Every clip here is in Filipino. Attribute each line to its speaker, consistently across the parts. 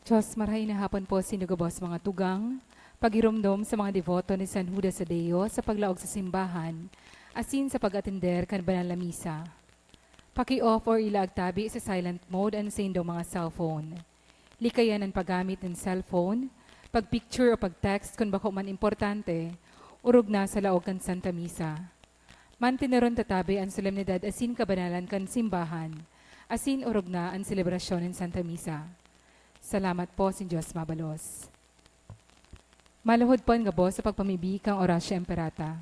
Speaker 1: Diyos, marahay na hapon po sinugabos mga tugang, pagirumdom sa mga devoto ni San Judas Tadeo sa paglaog sa simbahan, asin sa pag-atender kan banal na misa. Paki-off or ilaag tabi sa silent mode ang sa indong mga cellphone. Likayan ang paggamit ng cellphone, pag-picture o pag-text kung bako man importante, urog na sa laog kan Santa Misa. Mantinaron tatabi ang solemnidad asin kabanalan kan simbahan, asin urog na ang selebrasyon ng Santa Misa. Salamat po sin Diyos mabalos. Malahod po ang gabo sa pagpamibig kang Orasya Imperata.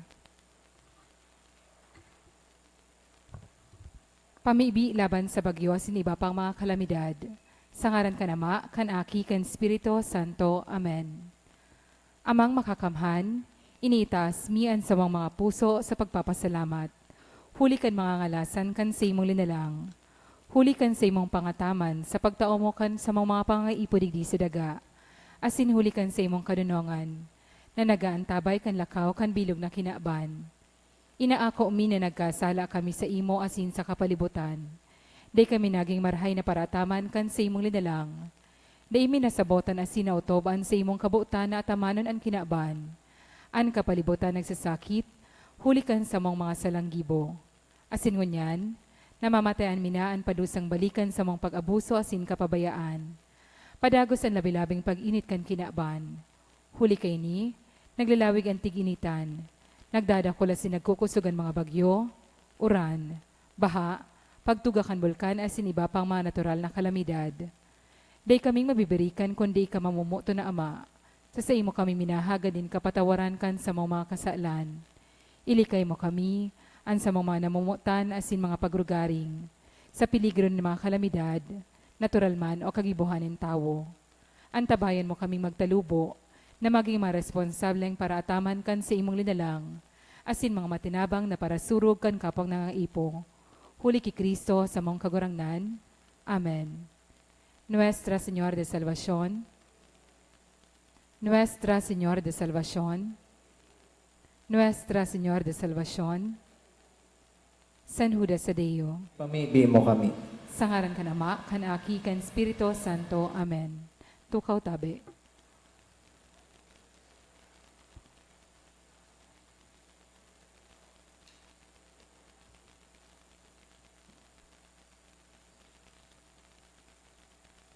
Speaker 1: Pamibi laban sa bagyo sin iba pang mga kalamidad. Sa ngaran ka Ama, kan Aki, kan Espiritu Santo. Amen. Amang makakamhan, initas mian sa mga puso sa pagpapasalamat. Huli kan mga ngalasan kan sa imong linalang. Huli kan sa imong pangataman sa pagtao mo kan sa mga pangaipudigdi sa daga. Asin huli kan sa imong kanunongan na nagaantabay kan lakaw kan bilog na kinaaban. Inaako mi na nagkasala kami sa imo asin sa kapalibutan. Day kami naging marhay na parataman kan sa imong linalang. Day mi nasabotan asin nautoban sa imong kabuutan na atamanon ang kinaaban. An kapalibutan nagsasakit, huli kan sa mong mga salanggibo. Asin ngunyan, namamatayan minaan padusang balikan sa mong pag-abuso asin kapabayaan. Padagos ang labilabing pag-init kan kinaaban. Huli kay ni, naglalawig ang tiginitan. Nagdadakula si nagkukusugan mga bagyo, uran, baha, pagtugakan bulkan asin iba pang mga natural na kalamidad. Day kaming mabibirikan kundi ka mamumuto na Ama. Sa imo kami minahaga din kapatawaran kan sa mga kasalan. Ilikay mo kami, an sa mga namumutan asin mga pagrugaring, sa peligro ng mga kalamidad, natural man o kagibuhan ng tao. Antabayan mo kaming magtalubo, na maging maresponsableng para ataman kan sa imong linalang, asin mga matinabang na para surog kan kapang nangaipo. Huli ki Kristo sa mong kagurangnan. Amen. Nuestra Señora de Salvación, Nuestra Señora de Salvación, Nuestra Señora de Salvación, San Judas Tadeo.
Speaker 2: Pamibi mo kami.
Speaker 1: Sa ngaran ka Ama, kan Aki, kan Espiritu Santo. Amen. Tukaw tabi.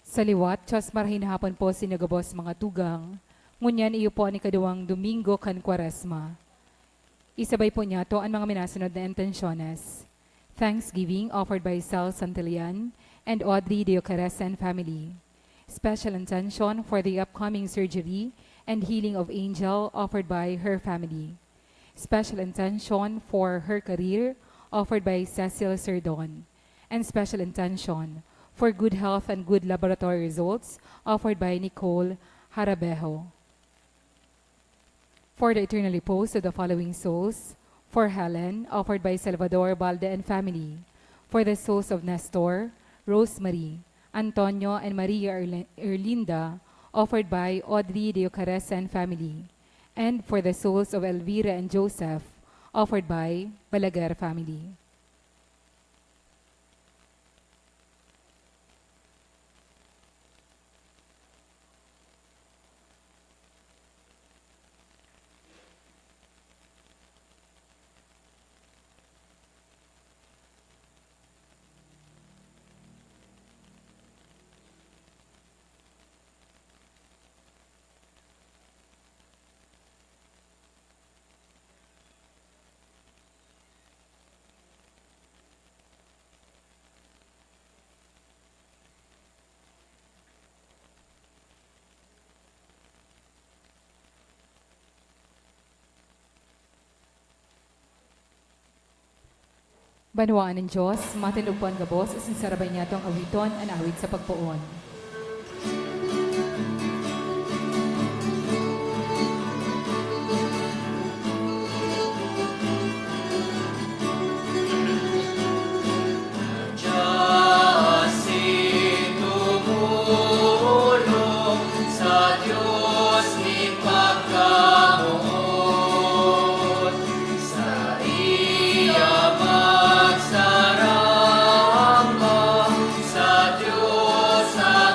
Speaker 1: Sa liwat, Diyos marahin hapon po sinagabos mga tugang, ngunyan iyo po ni kaduwang Domingo kan Kwaresma. Isabay po niya to ang mga minasunod na intensyones. Thanksgiving offered by Sal Santillan and Audrey de Ocaresan family. Special intention for the upcoming surgery and healing of Angel offered by her family. Special intention for her career offered by Cecil Serdon. And special intention for good health and good laboratory results offered by Nicole Harabejo. For the eternal repose of the following souls, for Helen, offered by Salvador Balde and family, for the souls of Nestor, Rosemary, Antonio, and Maria Erlinda, offered by Audrey de Ocaresa and family, and for the souls of Elvira and Joseph, offered by Balaguer family. Banwaan ng Diyos, matinugpuan gabos, sinsarabay niya itong awiton, an awit sa pagpuon.
Speaker 3: Sa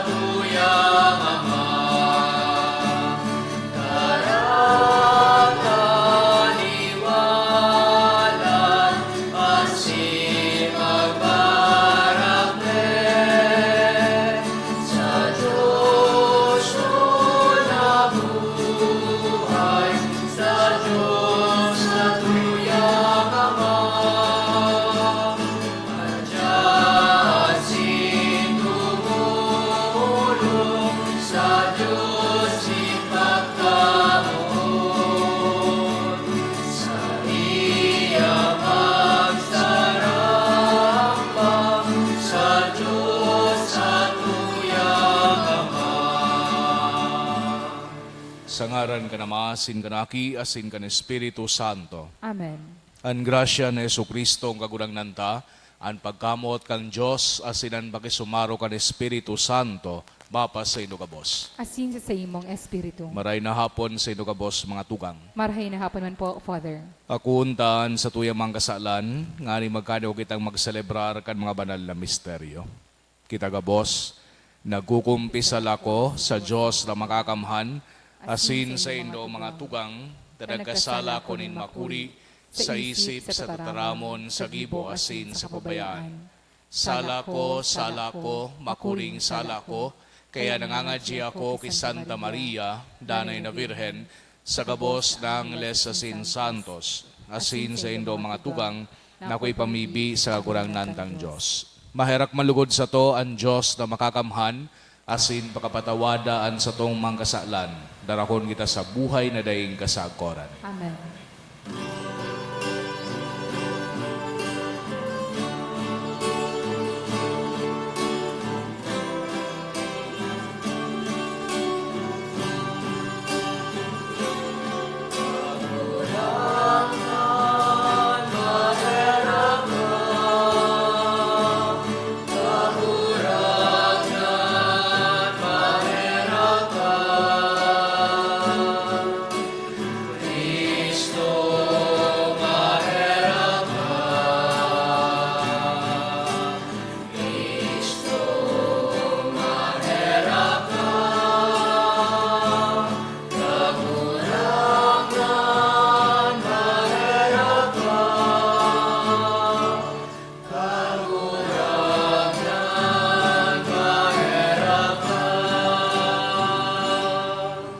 Speaker 2: Sa ngaran ka na asin ka na aki, asin ka na Espiritu Santo.
Speaker 1: Amen.
Speaker 2: An grasya ni Jesucristo ang kagunang nanta, an pagkamot kang Diyos, asin ang pakisumaro ka ni Espiritu Santo, mapas sa inugabos.
Speaker 1: Asin sa imong espiritu.
Speaker 2: Maray na hapon sa inugabos mga tugang.
Speaker 1: Marhay na hapon man po, Father.
Speaker 2: Ako untaan sa tuyang mga kasalan, nga ni magkano kitang magselebrar kan mga banal na misteryo. Kita gabos, nagkukumpisal ako sa Diyos na makakamhan, asin sa indo mga tugang, nagkasala ko nin makuri, sa isip, sa tataramon, sa gibo, asin, sa pabayaan. Sala ko, makuring sala ko, kaya nangangadji ako kay Santa Maria, danay na Birhen, sa gabos ng Lesasin Santos, asin sa indo mga tugang, na ako'y pamibi sa kurang nantang Diyos. Maherak malugod sa to ang Diyos na makakamhan, asin pakapatawadaan sa tong mangkasalan, darakon kita sa buhay na daing kasagkoran.
Speaker 1: Amen.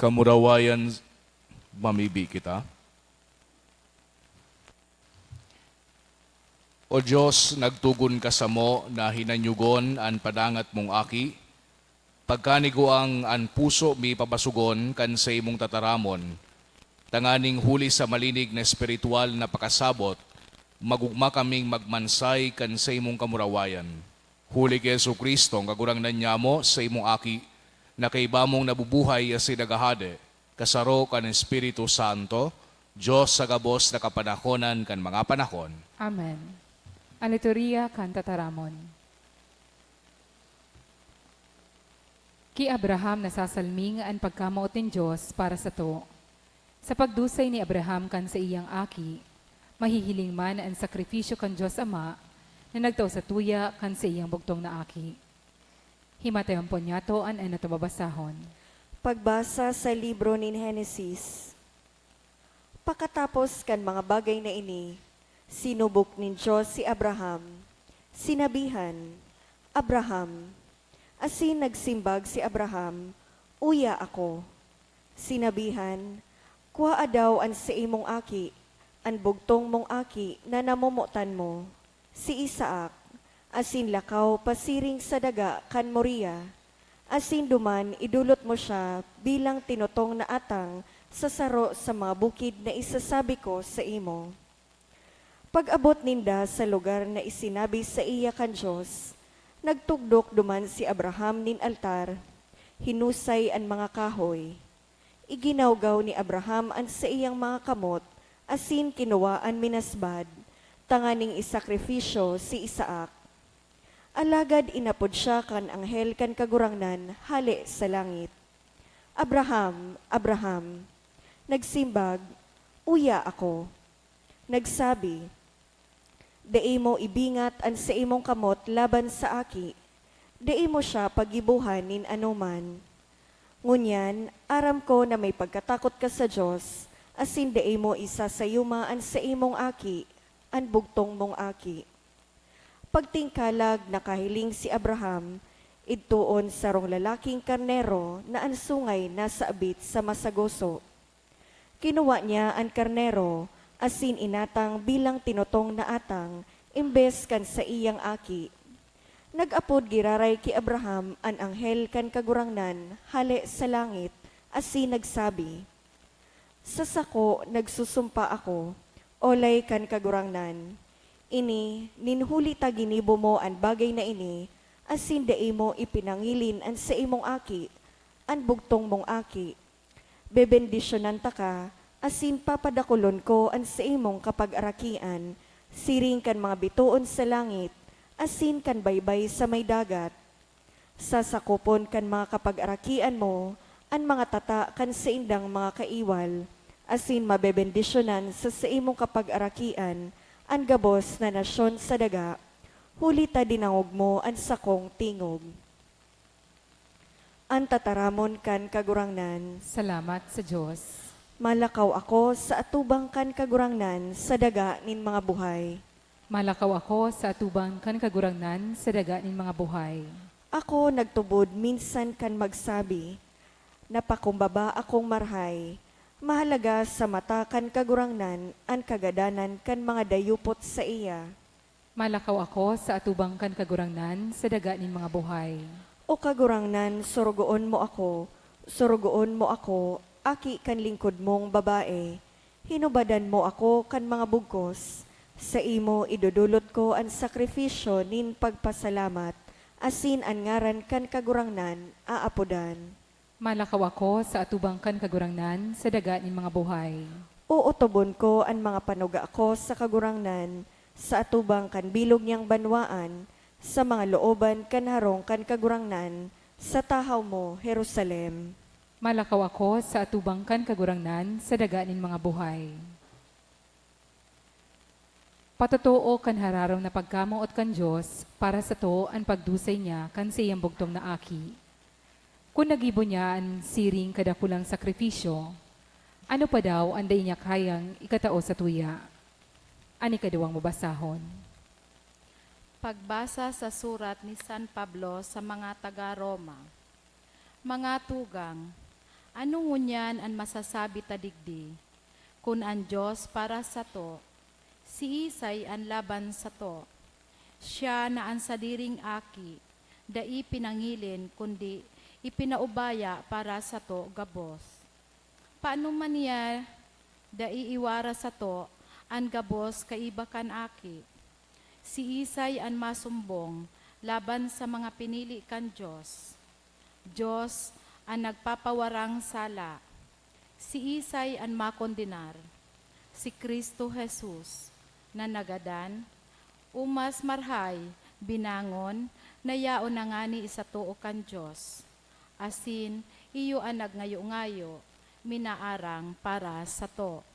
Speaker 2: Kamurawayan, mamibi kita. O Diyos, nagtugon ka sa mo na hinanyugon an padangat mong aki, pagkanigo ang an puso mi papasugon kan sa imong tataramon, tanganing huli sa malinig na espiritual na pakasabot, magugma kaming magmansay kan sa imong kamurawayan. Huli kay Jesucristo, ang kagurang nanyamo sa imong aki, na kay bamong nabubuhay as sinagahade, kasaro kan Espiritu Santo, Diyos sa gabos na kapanahonan kan mga panahon.
Speaker 1: Amen. Ang liturya kan tataramon. Ki Abraham nasasalming ang pagkamaot ng Diyos para sa to. Sa pagdusay ni Abraham kan sa iyang aki, mahihiling man ang sakrifisyo kan Diyos Ama na nagtaw sa tuya kan sa iyang bugtong na aki. Himatayon po niya to ang natababasahon.
Speaker 3: Pagbasa sa libro ni Henesis. Pakatapos kan mga bagay na ini, sinubok ni Diyos si Abraham. Sinabihan, Abraham, asin nagsimbag si Abraham, uya ako. Sinabihan, kuha daw an sa imong aki, an bugtong mong aki na namumutan mo, si Isaac, asin lakaw pasiring sa daga kan Moria, asin duman idulot mo siya bilang tinutong na atang sa saro sa mga bukid na isasabi ko sa imo. Pag-abot ninda sa lugar na isinabi sa iya kan Diyos, nagtugdok duman si Abraham nin altar, hinusay an mga kahoy. Iginawgaw ni Abraham an sa iyang mga kamot, asin kinuwaan minasbad, tanganing isakrifisyo si Isaac. Alagad inapod siya kan anghel kan kagurangnan, hali sa langit. Abraham, Abraham, nagsimbag, uya ako. Nagsabi, dai mo ibingat an sa imong kamot laban sa aki, dai mo siya pagibuhan nin anuman. Ngunyan, aram ko na may pagkatakot ka sa Diyos, asin dai mo isasayuma an sa imong aki, an bugtong mong aki. Pagtingkalag nakahiling si Abraham, idtuon sa rong lalaking karnero na ang sungay nasa abit sa masagoso. Kinuha niya ang karnero, asin inatang bilang tinutong na atang, imbes kan sa iyang aki. Nag-apod giraray ki Abraham an anghel kan kagurangnan, hali sa langit, asin nagsabi, sa sako nagsusumpa ako, olay kan kagurangnan. Ini, ninhuli ta ginibo mo an bagay na ini, asin dai mo ipinangilin an sa imong aki, an bugtong mong aki. bebendisyonan ta ka, asin papadakulon ko an sa imong kapag-arakian, siring kan mga bituon sa langit, asin kan baybay sa may dagat. Sasakupon kan mga kapag-arakian mo, an mga tata kan sa indang mga kaiwal, asin mabebendisyonan sa imong kapag-arakian, an gabos na nasyon sa daga, huli ta dinangog mo an sakong tingog. An tataramon kan kagurangnan,
Speaker 1: Salamat sa Diyos.
Speaker 3: malakaw ako sa atubang kan kagurangnan sa daga nin mga buhay.
Speaker 1: Malakaw ako sa atubang kan kagurangnan sa daga nin mga buhay.
Speaker 3: Ako nagtubod minsan kan magsabi, napakumbaba akong marhay, mahalaga sa mata kan kagurangnan an kagadanan kan mga dayupot sa iya.
Speaker 1: Malakaw ako sa atubang kan kagurangnan sa daga nin mga buhay.
Speaker 3: O kagurangnan, surugoon mo ako, aki kan lingkod mong babae, hinubadan mo ako kan mga bugkos, sa imo idudulot ko ang sakrifisyo nin pagpasalamat, asin an ngaran kan kagurangnan, aapodan.
Speaker 1: Malakaw ako sa atubang kan kagurangnan sa daga nin mga buhay.
Speaker 3: Uutobon ko ang mga panuga ko sa kagurangnan, sa atubang kan bilog niyang banwaan, sa mga looban kan harong kan kagurangnan, sa tahaw mo, Jerusalem.
Speaker 1: Malakaw ako sa atubang kan kagurangnan sa daga nin mga buhay. Patotoo kan hararong na pagkamuot kan Diyos para sa to ang pagdusay niya kan siyang bugtong na aki. Kung nagibo niya ang siring kadakulang sakripisyo, ano pa daw ang day niya kayang ikatao sa tuya? Ani kaduwang mabasahon.
Speaker 4: Pagbasa sa surat ni San Pablo sa mga taga-Roma. Mga tugang, ano ngunyan ang masasabi tadigdi? Kun ang Diyos para sa to, si Isay ang laban sa to. Siya na ang sadiring aki, dai pinangilin kundi ipinaubaya para sa to gabos. Paano man niya dai iwara sa to ang gabos kaibakan aki? Si Isay ang masumbong laban sa mga pinili kan Diyos. Diyos ang nagpapawarang sala. Si Isay ang makondinar. Si Kristo Jesus na nagadan, umas marhay, binangon, nayaon na nga ni isa tuo kan Diyos. Asin, iyo ang nagngayo-ngayo, minaarang para sa to.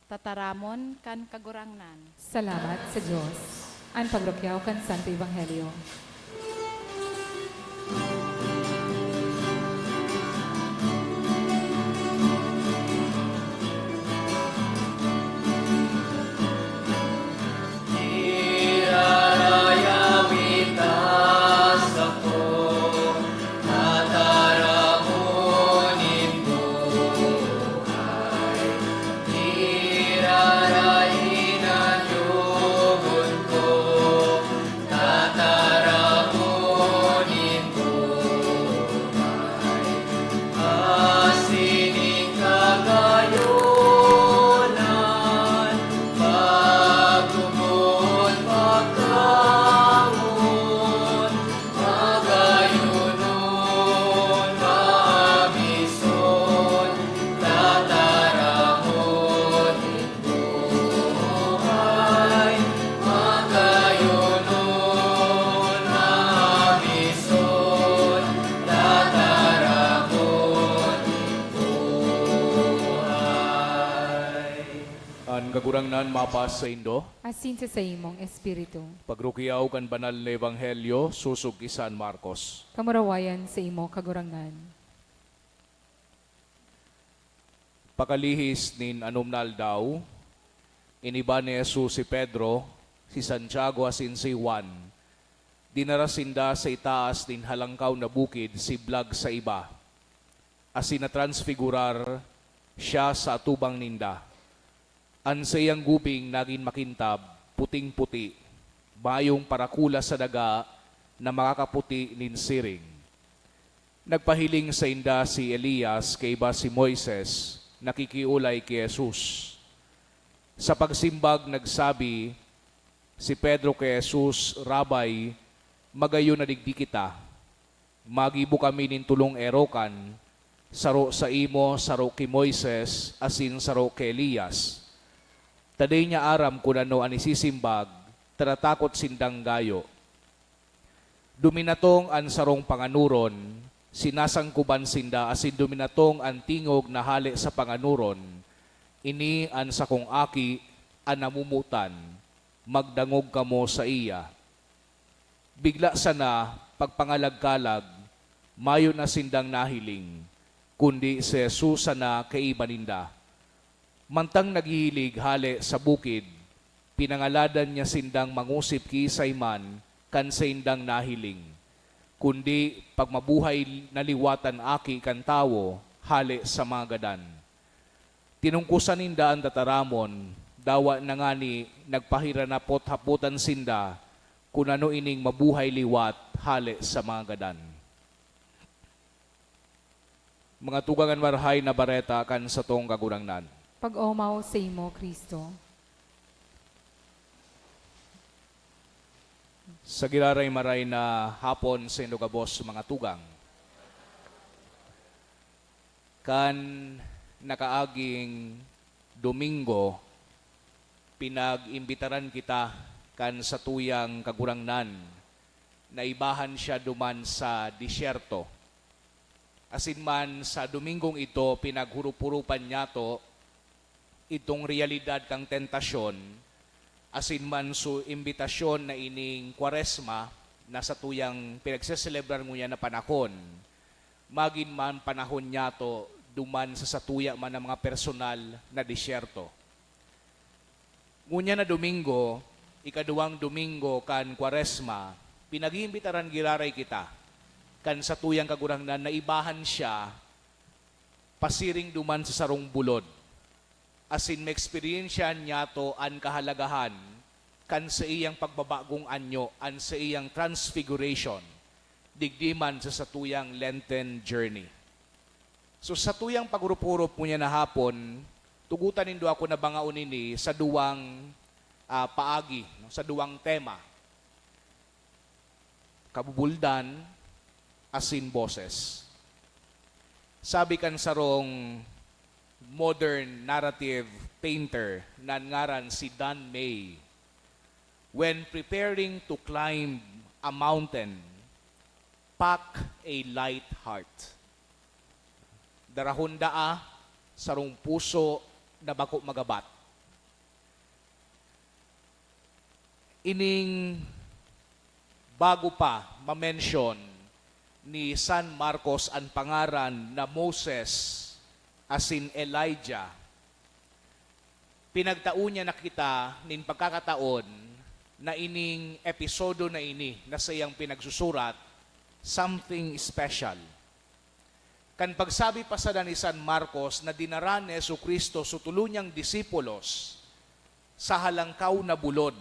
Speaker 4: Tataramon kan kagurangnan.
Speaker 1: Salamat sa Diyos. Ang pagrokyaw kan Santo Ebanghelyo.
Speaker 2: Kagurangnan mapas sa Indo,
Speaker 1: Asin sa imong espiritu.
Speaker 2: pagrukiyaw kan banal na Ebanghelyo, susog ki San Marcos.
Speaker 1: Kamurawayan sa imo kagurangnan.
Speaker 2: Pakalihis nin anumnal daw, iniba ni Jesus si Pedro, si Santiago asin si Juan, dinarasinda sa itaas nin halangkaw na bukid si Blag sa iba, asin na transfigurar siya sa atubang ninda. An sayang guping naging makintab, puting-puti, bayong parakula sa daga na makakaputi nin siring. Nagpahiling sa inda si Elias kay ba si Moises, nakikiulay kay Jesus. Sa pagsimbag nagsabi si Pedro kay Jesus, Rabay, magayon na digdi kita. Magibo kami nin tulong erokan, Saro sa imo, saro kay Moises, asin saro kay Elias. Taday niya aram kung ano ang isisimbag, taratakot sindang gayo. Duminatong an sarong panganuron, sinasangkuban sinda asin duminatong ang tingog na hali sa panganuron, ini an sakong aki an namumutan, magdangog kamo sa iya. Bigla sana pagpangalagkalag, mayo na sindang nahiling, kundi si Jesus sana kaibaninda. Mantang naghihilig hali sa bukid, pinangaladan niya sindang mangusip kisay man kan sa indang nahiling. Kundi pagmabuhay naliwatan aki kan tawo, hali sa mga gadan. Tinungkusan ninda ang tataramon, dawa na nga ni nagpahiranapot haputan sinda, kung ano ining mabuhay liwat, hali sa mga gadan. Mga tugangan marhay na bareta kan sa tong kagurangnan.
Speaker 1: Pag-omaw sa imo, Kristo.
Speaker 2: Sa giraray maray na hapon sa Indogabos mga tugang. Kan nakaaging Domingo, pinag-imbitaran kita kan sa tuyang kagurangnan na ibahan siya duman sa disyerto. Asin man sa Domingong ito, pinaghurup-hurupan niya to itong realidad kang tentasyon, asin man so imbitasyon na ining Kwaresma na sa tuyang pinagseselebrar mo yan na panahon, magin man panahon niya to duman sa satuya man ng mga personal na disyerto. Ngunya na Domingo, ikaduwang Domingo kan Kwaresma, pinag-iimbitaran giraray kita kan sa tuyang kagurangnan na ibahan siya pasiring duman sa sarong bulod. Asin ma-experiensya niya to ang kahalagahan kan sa iyang pagbabagong anyo, an sa iyang transfiguration, digdiman sa satuyang Lenten journey. So sa tuyang paghurup-hurup mo niya na hapon, tugutan nindo ako na bangaon ini sa duwang paagi, no? Sa duwang tema. Kabubuldan, asin boses. Sabi kan sarong modern narrative painter na ngaran si Don May, when preparing to climb a mountain, pack a light heart. Darahon daa sarong puso na bako magabat. Ining bago pa ma-mention ni San Marcos ang pangaran na Moses asin Elijah, pinagtaon niya na kita nin pagkakataon na ining episodo na ini na sa iyang pinagsusurat, something special. Kan pagsabi pa sa ni San Marcos na dinaran ni Jesucristo sa tuluniyang disipulos sa halangkaw na bulod,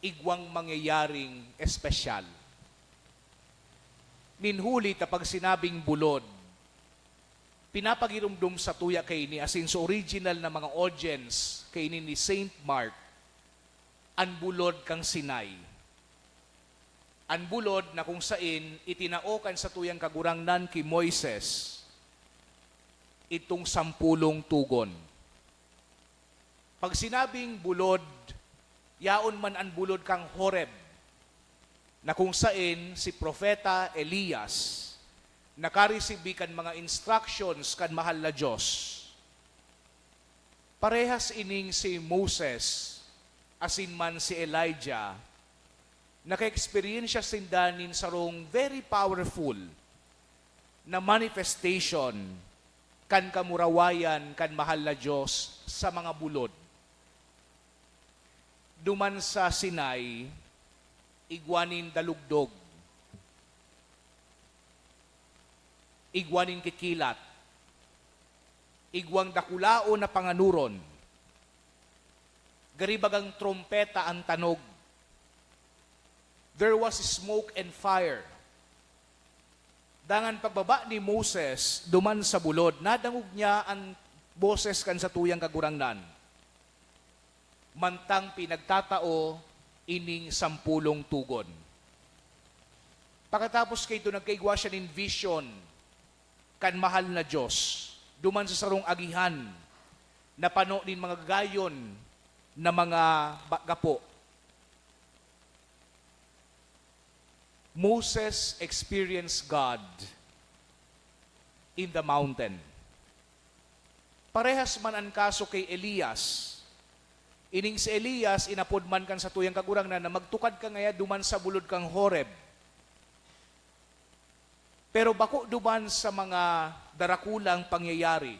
Speaker 2: igwang mangyayaring espesyal. Ninhuli ta pag sinabing bulod, pinapagirumdum sa tuya kay ni asin sa original na mga audience kay ni Saint Mark, ang bulod kang Sinai. Ang bulod na kung sain itinaokan sa tuyang kagurangnan ki Moises itong 10 tugon. Pag sinabing bulod, yaon man ang bulod kang Horeb, na kung sain si Propeta Elias nakaresibi kan mga instructions kan mahal na Diyos. Parehas ining si Moses, asin man si Elijah, naka-experience sindanin sarong very powerful na manifestation kan kamurawayan kan mahal na Diyos sa mga bulod. Duman sa Sinai, igwanin dalugdog, igwanin kikilat, igwang dakulao na panganuron, garibagang trompeta ang tanog, there was smoke and fire. Dangan pagbaba ni Moses, duman sa bulod, nadangog niya ang boses kan sa tuyang kagurangnan. Mantang pinagtatao, ining 10 tugon. Pagkatapos kay ito, nagkaigwa siya ng vision, kan mahal na Diyos, duman sa sarong agihan, na pano din mga gayon na mga gapo. Moses experienced God in the mountain. Parehas man ang kaso kay Elias. Ining si Elias, inapod man kan sa tuyang kagurang na magtukad ka ngaya duman sa bulod kang Horeb. Pero bako duman sa mga darakulang pangyayari,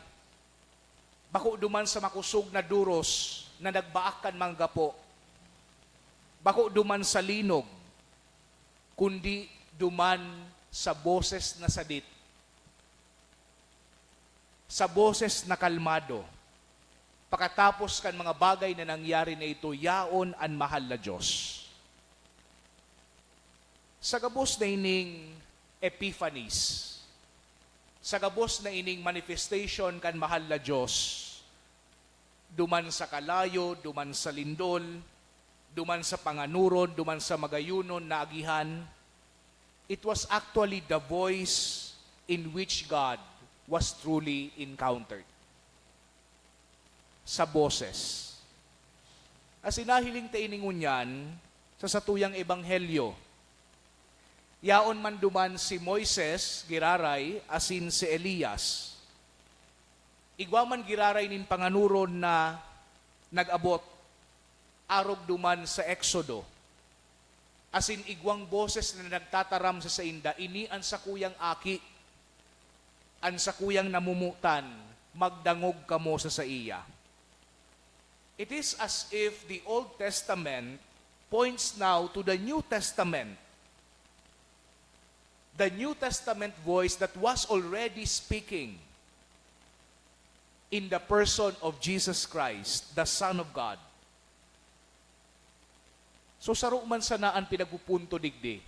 Speaker 2: bako duman sa makusog na duros na nagbaakan manggapo, bako duman sa linog, kundi duman sa boses na sadit, sa boses na kalmado. Pagkatapos kan mga bagay na nangyari na ito, yaon ang mahal na Diyos. Sa gabos na ining epiphanies, sa gabos na ining manifestation kan mahal na Diyos, duman sa kalayo, duman sa lindol, duman sa panganuron, duman sa magayunon na agihan, it was actually the voice in which God was truly encountered. Sa boses. As inahiling tainingon yan, sa satuyang ebanghelyo, yaon man duman si Moises, giraray, asin si Elias. Igwaman giraray nin panganuron na nag-abot, arog duman sa Exodo. Asin igwang boses na nagtataram sa sainda, ini ang sakuyang aki, ang sakuyang namumutan, magdangog kamo sa iya. It is as if the Old Testament points now to the New Testament. The New Testament voice that was already speaking in the person of Jesus Christ, the Son of God. So saro man sanaan pinagpupunto digdi.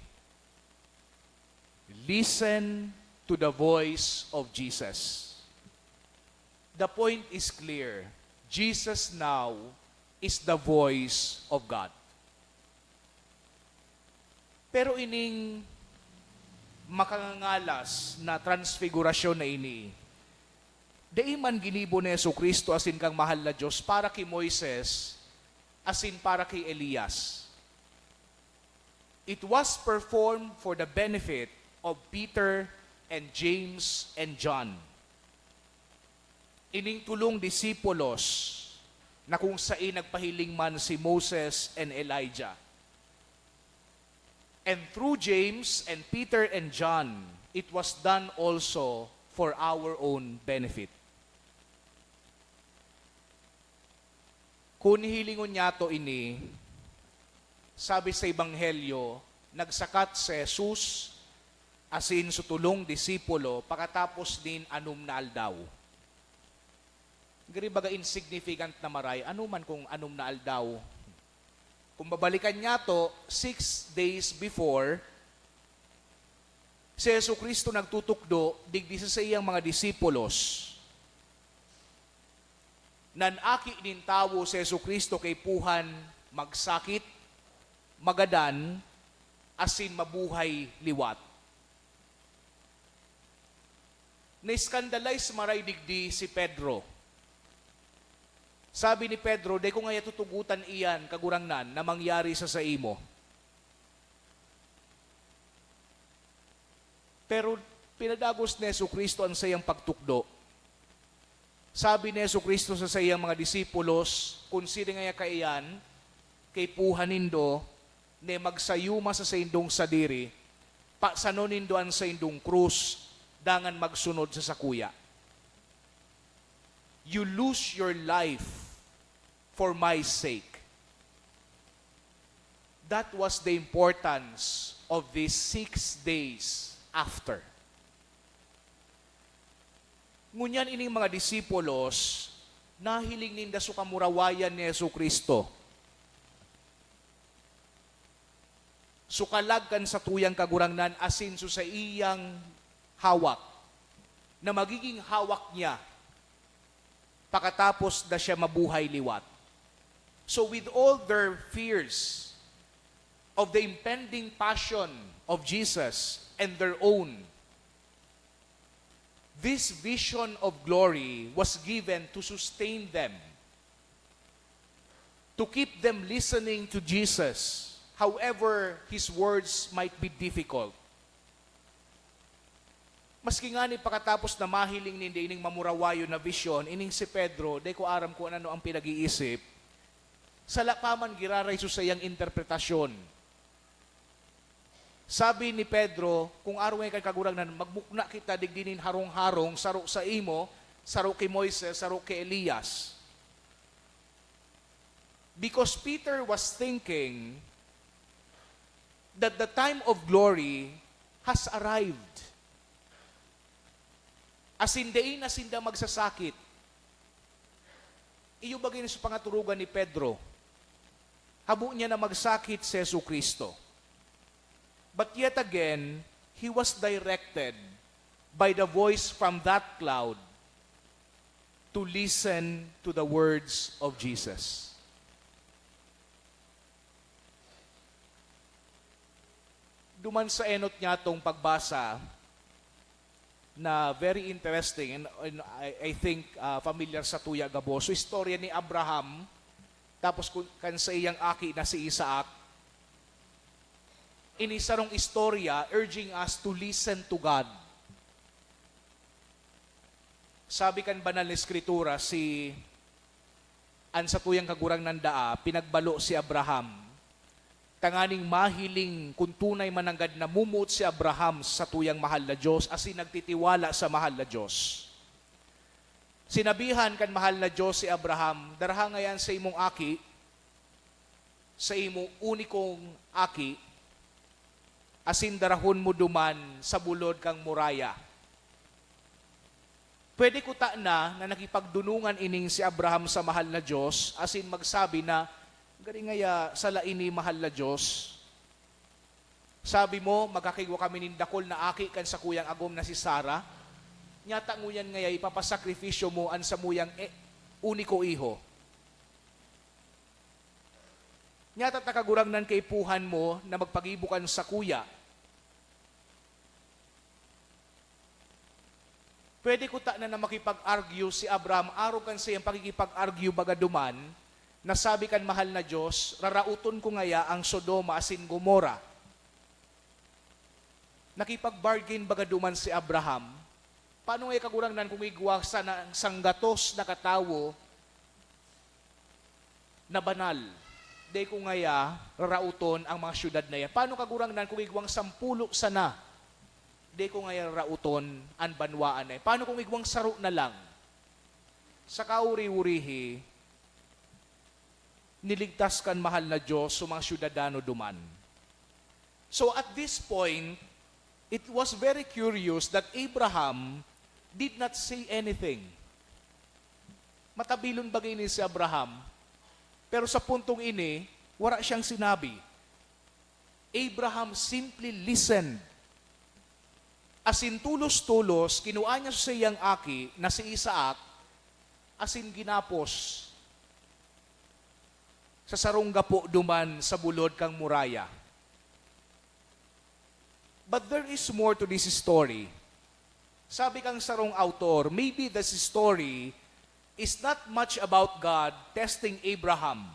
Speaker 2: Listen to the voice of Jesus. The point is clear. Jesus now is the voice of God. Pero ining makangangalas na transfigurasyon na ini, di man ginibo ni Jesucristo asin kang mahal na Diyos para kay Moises, asin para kay Elias. It was performed for the benefit of Peter and James and John. Ining tulong disipulos na kung saan nagpahiling man si Moses and Elijah. And through James and Peter and John, it was done also for our own benefit. Kung hilingon niya to ini, sabi sa Ebanghelyo, nagsakat si Jesus asin sa tulong disipulo, pakatapos din anum na aldaw. Gari baga insignificant na maray, ano man kung anum na aldaw. Kung babalikan niya to, 6 days before, si Jesucristo nagtutukdo, digdi sa iyang mga disipulos. Nanaki din tawo si Jesucristo kay puhan magsakit, magadan, asin mabuhay liwat. Na-skandalize maray digdi si Pedro. Sabi ni Pedro, "Day ko nga tutugutan iyan kagurangnan na mangyari sa imo." Pero pinadagos ni Jesucristo ang sayang pagtukdo. Sabi ni Jesucristo sa sayang mga disipulos, kung sino nga kaiyan, kay puhanindo, ne magsayuma sa sayindong sadiri, paksanonindoan sa indong krus, dangan magsunod sa sakuya. You lose your life for my sake. That was the importance of these 6 days after. Ngunyan ining mga disipulos, nahiling ninda so kamurawayan ni Jesucristo. Sukalagkan sa tuyang kagurangnan asin so sa iyang hawak, na magiging hawak niya pakatapos na siya mabuhay liwat. So with all their fears of the impending passion of Jesus and their own, this vision of glory was given to sustain them, to keep them listening to Jesus, however His words might be difficult. Maski nga ni pagkatapos na mahiling ni ining mamurawayo na vision, ining si Pedro, day ko aram kung ano ang pinag-iisip, sa lapaman giraray sa iyang interpretasyon. Sabi ni Pedro, kung araw kay kagurang nan, magbukna kita digdinin harong-harong, saro sa imo, saro kay Moises, saro kay Elias. Because Peter was thinking that the time of glory has arrived. Asindain na sinda magsasakit. Iyo bagay sa pangaturugan ni Pedro. Habo niya na magsakit si Jesucristo. But yet again, he was directed by the voice from that cloud to listen to the words of Jesus. Duman sa enot niya tong pagbasa na very interesting and I think familiar sa tuya gabo. So istorya ni Abraham, tapos kan sa iyang aki na si Isaac, inisarong istorya urging us to listen to God. Sabi kan banal na Eskritura, sa tuyang kagurang nandaa, pinagbalo si Abraham. Tanganing mahiling kung tunay mananggad na mumuot si Abraham sa tuyang mahal na Diyos asin nagtitiwala sa mahal na Diyos. Sinabihan kan mahal na Diyos si Abraham, darha ngayon sa imong aki, sa imong unikong aki, asin darahon mo duman sa bulod kang Moraya. Pwede ko ta na nakipagdunungan ining si Abraham sa mahal na Diyos, asin magsabi na, galing ngaya sa laini mahal na Diyos. Sabi mo, magkakigwa kami nindakol na aki kan sa kuyang agom na si Sarah. Nyata nguyan ngaya ipapasakripisyo mo an sa muyang uniko iho. Nyata takagurang nan kaipuhan mo na magpagibukan sa kuya. Pwede ko ta na makipag-argue si Abraham, araw kan sa iyang pagkikipag-argue bagaduman, nasabi kan mahal na Diyos, rarauton ko ngaya ang Sodoma asin Gomora. Nakipag-bargain bagaduman si Abraham, paano ngaya kagurang nan kung igwa sa sanggatos na katawo na banal? Day ko ngaya rarauton ang mga syudad na yan. Paano kagurang nan kung igwang 10 sana? Day ko ngaya rarauton ang banwaan na yan. Paano kung igwang saro na lang? Sa kauri-urihi, niligtas kan mahal na Diyos sa mga syudadano duman. So at this point, it was very curious that Abraham did not say anything. Matabilon bagay ni si Abraham, pero sa puntong ini, wala siyang sinabi. Abraham simply listened. Asin tulos-tulos, kinuha niya sa iyang aki na si Isaac, asin ginapos sa sarong gapo duman sa bulod kang Moraya. But there is more to this story. Sabi kang sarong author, maybe this story is not much about God testing Abraham,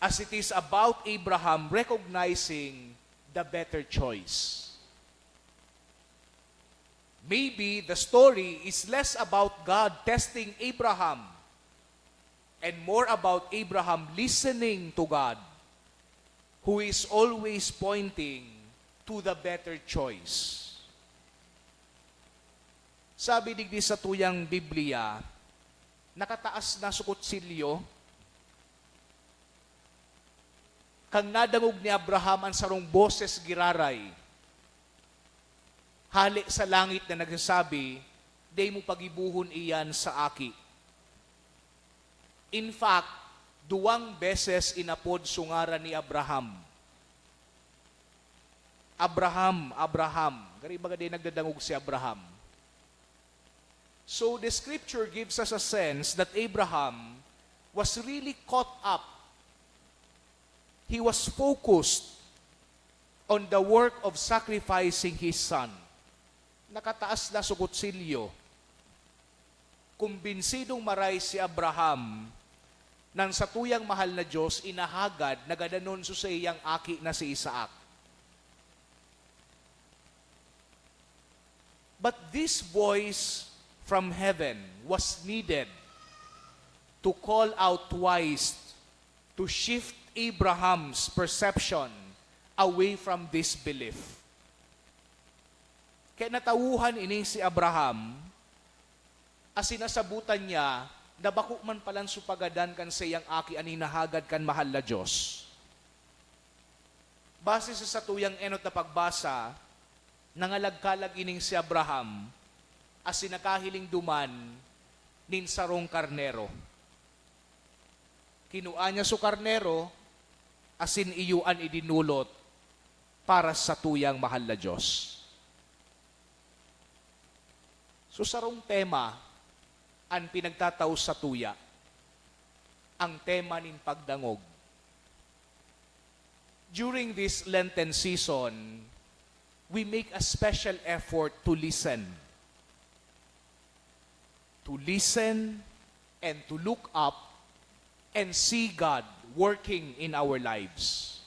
Speaker 2: as it is about Abraham recognizing the better choice. Maybe the story is less about God testing Abraham and more about Abraham listening to God, who is always pointing to the better choice. Sabi digdi sa tuyang Biblia, nakataas na sukotsilyo, kang nadangog ni Abraham ang sarong boses giraray, hali sa langit na nagsasabi, day mo pagibuhon iyan sa aki. In fact, 2 beses inapod sungaran ni Abraham. Abraham, Abraham. Gari baga din nagdadangog si Abraham. So the scripture gives us a sense that Abraham was really caught up. He was focused on the work of sacrificing his son. nakataas na sukutsilyo. Kumbinsidong maray si Abraham nang sa tuyang mahal na Diyos, inahagad na gadanon sa iyang aki na si Isaac. But this voice from heaven was needed to call out twice to shift Abraham's perception away from this belief. Kaya natauhan ini si Abraham, as sinasabutan niya, na bako man palang supagadan kan sa iyang aki aninahagad kan mahal na Diyos. Base sa satuyang enot na pagbasa, nangalagkalag ining si Abraham, as sinakahiling duman, nin sarong karnero. Kinua niya so karnero, asin iyuan idinulot, para sa tuyang mahal na Diyos. So sarong tema, ang pinagtataw sa tuya, ang tema nin pagdangog. During this Lenten season, we make a special effort to listen. To listen and to look up and see God working in our lives.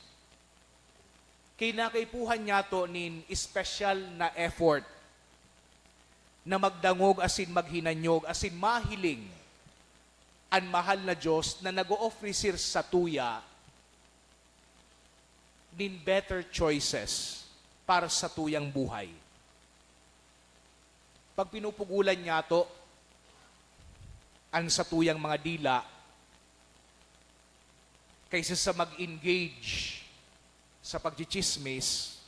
Speaker 2: Kinakaipuhan niya to nin special na effort na magdangog asin maghinanyog asin mahiling ang mahal na Diyos na nag-o-offer sa tuya nin better choices para sa tuyang buhay. Pag pinupugulan niya to ang sa tuyang mga dila kaysa sa mag-engage sa pagchichismis,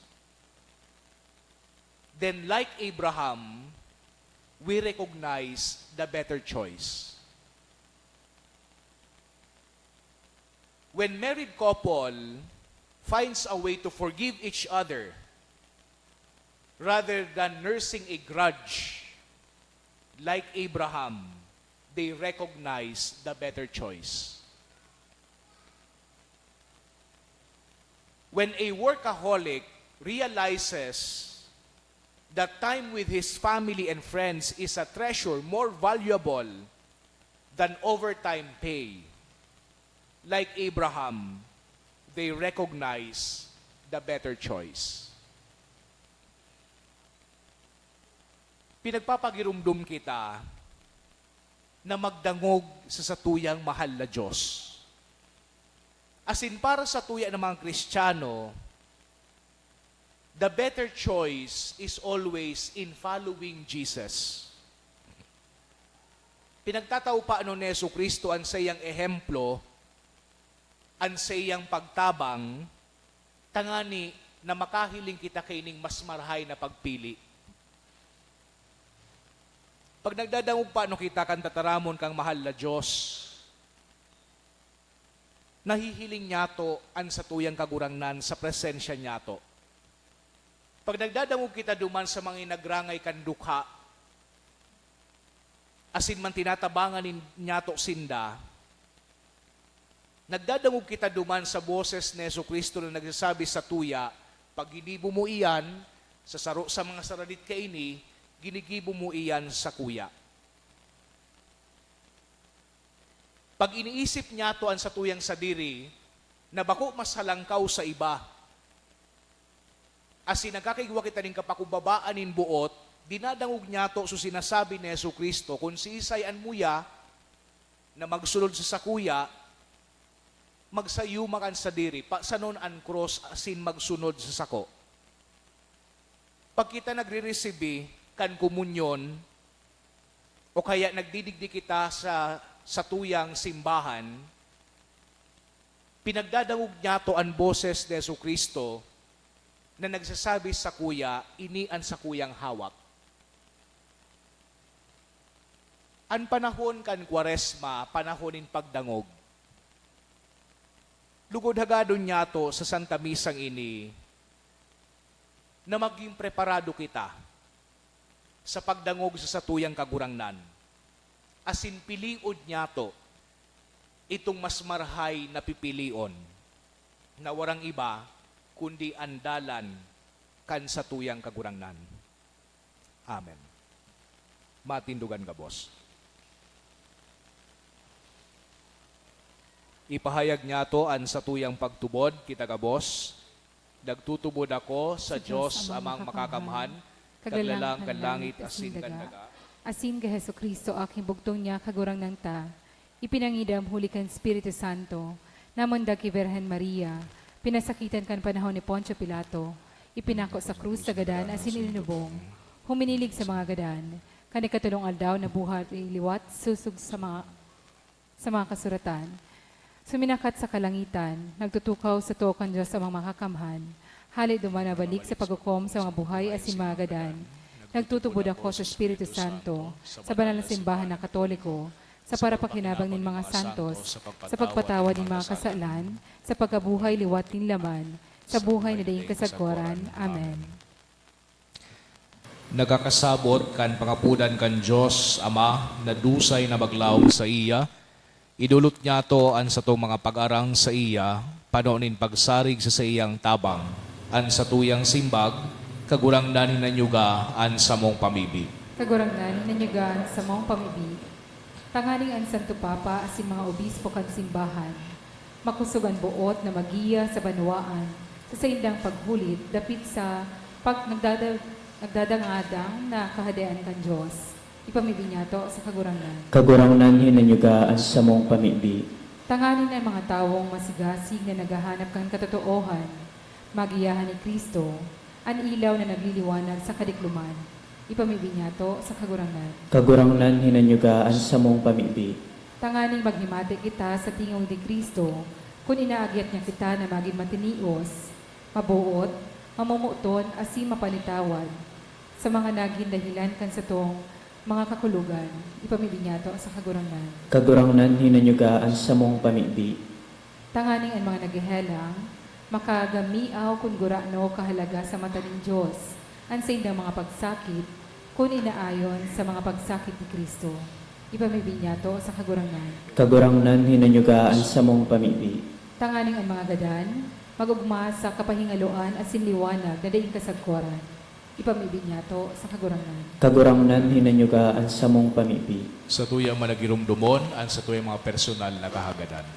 Speaker 2: then like Abraham, we recognize the better choice. When married couple finds a way to forgive each other rather than nursing a grudge, like Abraham, they recognize the better choice. When a workaholic realizes that time with his family and friends is a treasure more valuable than overtime pay, like Abraham, they recognize the better choice. Pinagpapagirumdum kita na magdangog sa satuyang mahal na Diyos. As in, para sa tuya ng mga Kristiyano, the better choice is always in following Jesus. Pinagtataw pa ano ni Jesucristo ang sa iyang ehemplo, ang sa iyang pagtabang, tangani na makahiling kita kaining mas marhay na pagpili. Pag nagdadangog pa ano kita kan tataramon kang mahal na Diyos, nahihiling niya to ang sa tuyang kagurangnan sa presensya niya to. Pag nagdadangog kita duman sa mga inagrangay kan dukha, asin man tinatabangan niya to sinda, nagdadangog kita duman sa boses ni Jesucristo na nagsasabi sa tuya, pag ginibo mo iyan, sa mga saradit kaini, ginigibo mo iyan sa kuya. Pag iniisip niya to ang sa tuyang sadiri, na bako mas halangkaw sa iba, asin nagkakaigwa kita ning kapakubabaan nin buot, dinadangog niya to so sinasabi ni Jesucristo, kung si Isay an muya, na magsulod sa sakuya, magsayuma kan sa diri, sanon an cross asin magsunod sa sako. Pag kita nagre-receive kan komunyon, o kaya nagdidigdi kita sa tuyang simbahan, pinagdadangog niya to ang boses ni Jesucristo, na nagsasabi sa kuya, inian sa kuyang hawak. An panahon kan Kwaresma, panahonin pagdangog. Lugod hagadon niya to sa Santa Misang ini, na maging preparado kita sa pagdangog sa satuyang kagurangnan. Asin piliod niya to, itong mas marhay na pipilion, na warang iba, kundi andalan kan sa tuyang kagurangnan. Amen. Matindugan ka, boss. Ipahayag niya to an sa tuyang pagtubod, kita ka, boss. Nagtutubod ako sa Diyos amang makakamhan, kaglalang kan langit asin kan daga.
Speaker 1: Asin ka Heso Kristo aking bugtong niya kagurang ng ta. Ipinangidam huli kan Espiritu Santo, namundag ki Virgen Maria, pinasakitan kan panahon ni Poncio Pilato, ipinako sa krus sa gadan asin ilinubong, huminilig sa mga gadan, kanikatulong aldaw na buhat iliwat susug sa mga kasuratan. Suminakat sa kalangitan, nagtutukaw sa tokan Diyos sa mga makakamhan, halid dumanabalik sa pagkukom sa mga buhay asin mga gadan. Nagtutubod ako sa Espiritu Santo, sa banal na simbahan na Katoliko, sa parapakinabang ng mga santos, sa pagpatawad ng mga kasalan, sa pagkabuhay liwat ng laman, sa buhay na daing kasagwaran. Amen.
Speaker 2: Nagakasabot kan pangapudan kan Diyos, Ama, na dusay na maglaom sa iya, idulot niya to an sa tong mga pag-arang sa iya, panoonin pagsarig sa iyang tabang, an sa tuyang simbag, kagurang nanin na nyuga an sa mong pamibi.
Speaker 1: Kagurang nanyagaan sa mong pamibig, tanganing ang Santo Papa asin mga obispo kan simbahan, makusugan buot na magiya sa banwaan, sa saindang paghulit, dapit sa nagdadangadang na kahadaan kan Diyos. Ipamibig niya to sa kagurangnan.
Speaker 5: Kagurangnan hinanyugaan sa mong pamibi.
Speaker 1: Tanganin ang mga tawong masigasig na naghahanap kang katotoohan, magiyahan ni Kristo, ang ilaw na nagliliwanag sa kadikluman. Ipamibig niya to sa kagurangnan.
Speaker 5: Kagurangnan hinanyugaan sa mong pamibi.
Speaker 1: Tanganing maghimati kita sa tingog ni Kristo, kung inaagyat niya kita na maging matinios, mabuot, mamumuton, asin mapanitawad, sa mga naging dahilan kan sa tong mga kakulugan. Ipamibig niya to sa kagurangnan.
Speaker 5: Kagurangnan hinanyugaan sa mong pamibi.
Speaker 1: Tanganing ang mga naghihelang, makagamiaw kung gurano kahalaga sa mata ng Diyos, ang sa indang mga pagsakit, kung inaayon sa mga pagsakit ni Kristo. Ipamibig niya to sa kagurangnan.
Speaker 5: Kagurangnan hinanyugaan sa mong pamibi.
Speaker 1: Tanganing ang mga gadan, magugma sa kapahingaloan at sinliwanag na daing kasagkuran. Ipamibig niya to sa kagurangnan.
Speaker 5: Kagurangnan hinanyugaan sa mong pamibi.
Speaker 2: Sa tuyang managirumdumon, an sa tuyang mga personal na kahagadan.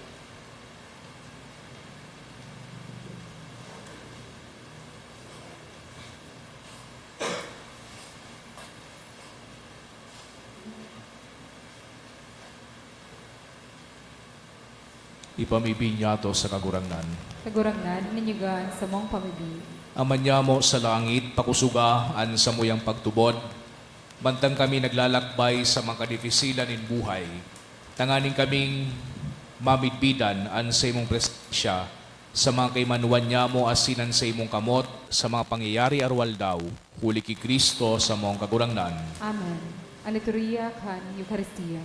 Speaker 2: Ipamibig niya to sa kagurangnan.
Speaker 1: Kagurangnan, ninyagaan sa mong pamibig.
Speaker 2: Aman niya mo sa langit, pakusuga, an sa muyang pagtubod. Bantang kami naglalakbay sa mga kadifisilan in buhay. Tanganing kaming mamidbidan an sa imong presensya, sa mga kaimanuan niya mo asinan sa imong kamot, sa mga pangyayari arwal daw, huli ki Kristo sa mong kagurangnan.
Speaker 1: Amen. Ang liturhiya kan Eucharistia.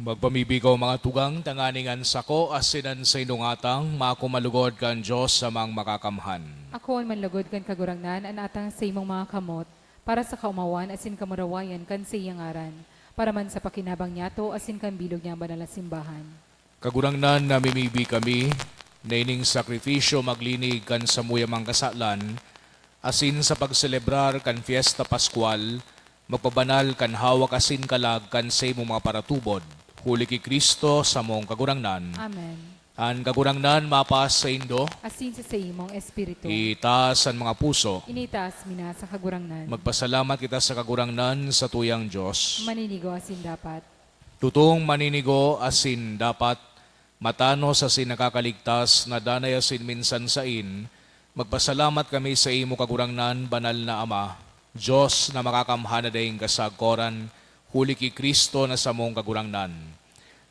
Speaker 2: Magpamibigaw mga tugang, tanganingan sako, asinan sa inungatang, makumalugod kan Diyos sa mga makakamhan.
Speaker 1: Ako ang manlugod kan kagurangnan, anatang sa imong mga kamot, para sa kaumawan asin kamurawayan kan sa iyang aran, para man sa pakinabang niya to asin kan bilog niya banal na simbahan.
Speaker 2: Kagurangnan namimibi kami, na ining sakripisyo maglinig kan sa muyamang kasalan, asin sa pagselebrar kan Fiesta Pascual, magpabanal kan hawak asin kalag kan sa imong mga paratubod, huli ki Kristo sa mong kagurangnan.
Speaker 1: Amen.
Speaker 2: An kagurangnan mapas sa indo,
Speaker 1: Asin sa imong espiritu.
Speaker 2: itaas ang mga puso.
Speaker 1: Initas mina sa kagurangnan.
Speaker 2: Magpasalamat kita sa kagurangnan sa tuyang Diyos.
Speaker 1: Maninigo asin dapat.
Speaker 2: Tutong maninigo asin dapat, matano sa sin nakakaligtas na danay asin minsan sain, magpasalamat kami sa imo kagurangnan, banal na Ama, Diyos na makakamhana dayong kasagkoran, huli ki Kristo na sa mong kagurangnan.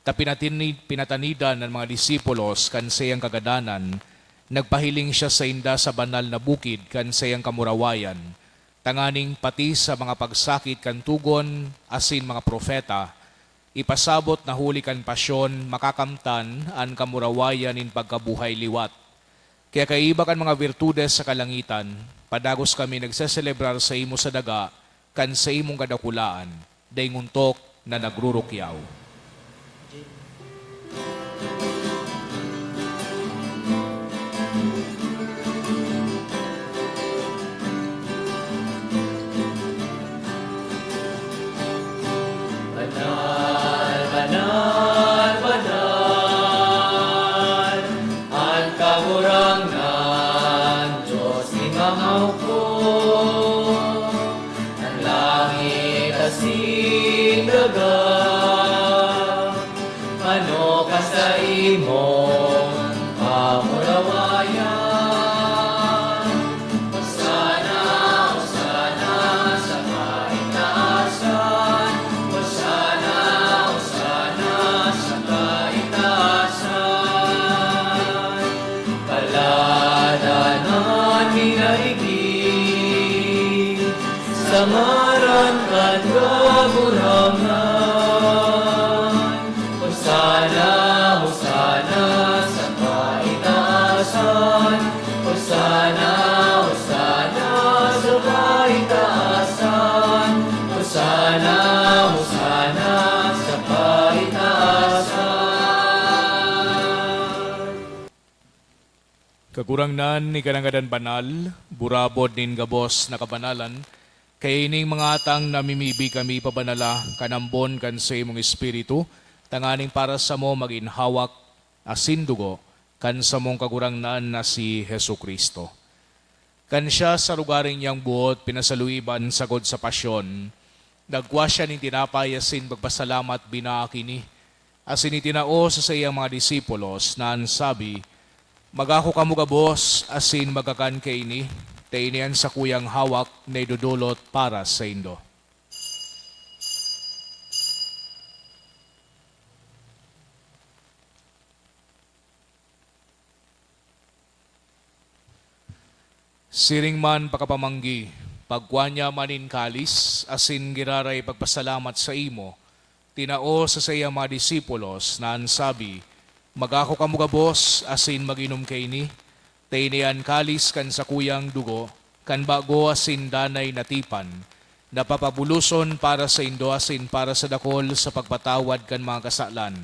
Speaker 2: Ta pinatanidan ng mga disipulos kan sayang kagadanan, nagpahiling siya sa inda sa banal na bukid kan sayang kamurawayan, tanganing pati sa mga pagsakit kan tugon asin mga profeta, ipasabot na huli kan pasyon, makakamtan an kamurawayan in pagkabuhay liwat. Kaya kaiba kan mga virtudes sa kalangitan, padagos kami nagseselebrar sa imo sa daga, kan sa imong kadakulaan, daynguntok na nagrurukyaw.
Speaker 6: Samaran kan kagurangan, Hosana, Hosana sa kaitaasan, Hosana, Hosana sa kaitaasan, Hosana, Hosana sa kaitaasan.
Speaker 2: Kagurangnan ni kanangadan banal, burabod nin gabos na kabanalan, kay ining mga atang namimibi kami pabanala, kanambon kan sa imong espiritu, tanganing para sa mo maginhawak asin dugo, kan sa mong kagurangnan na si Hesu Kristo. Kan siya sa lugaring niyang buot, pinasaluiban sagod sa pasyon, nagwa siya ning tinapay asin magpasalamat binaakini, asin itinao sa iyang mga disipulos na ansabi, magako kamo gabos asin magakan kay ini, tainian sa kuyang hawak na idudulot para sa indo. Siring man pakapamanggi, pagkwanya manin kalis, asin giraray pagpasalamat sa imo, tinao sa sayang mga disipulos na ansabi, magako kamo gabos asin maginom kay ini, tainian kalis kan sa kuyang dugo, kan bago asin danay natipan, napapabuluson para sa indo asin para sa dakol sa pagpatawad kan mga kasalan,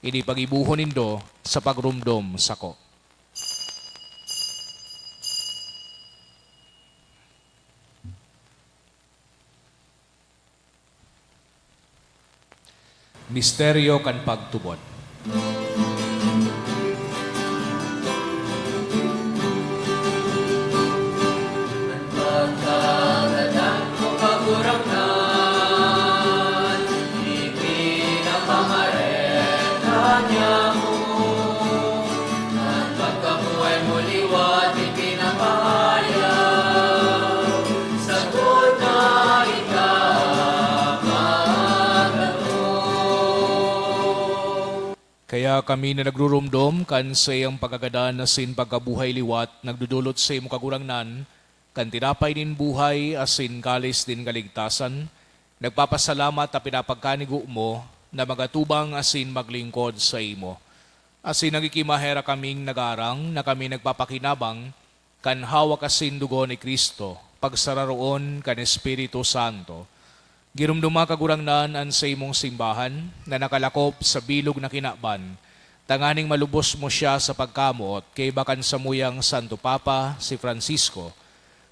Speaker 2: ini pagibuhon indo sa pagrumdom sako. Misteryo kan pagtubod. Kaya kami na nagrurumdom kan sa iyang pagkagadan asin pagkabuhay liwat, nagdudulot sa iyong kagurangnan, kan tinapay din buhay asin kalis din kaligtasan, nagpapasalamat at pinapagkanigo mo na magatubang asin maglingkod sa imo. Asin nagikimahera kaming nagarang na kami nagpapakinabang kan hawak asin dugo ni Kristo, pagsararoon kan Espiritu Santo. Girumduma kagurangnan an sa imong simbahan na nakalakop sa bilog na kinaban, tanganing malubos mo siya sa pagkamot kay bakan sa muyang Santo Papa si Francisco,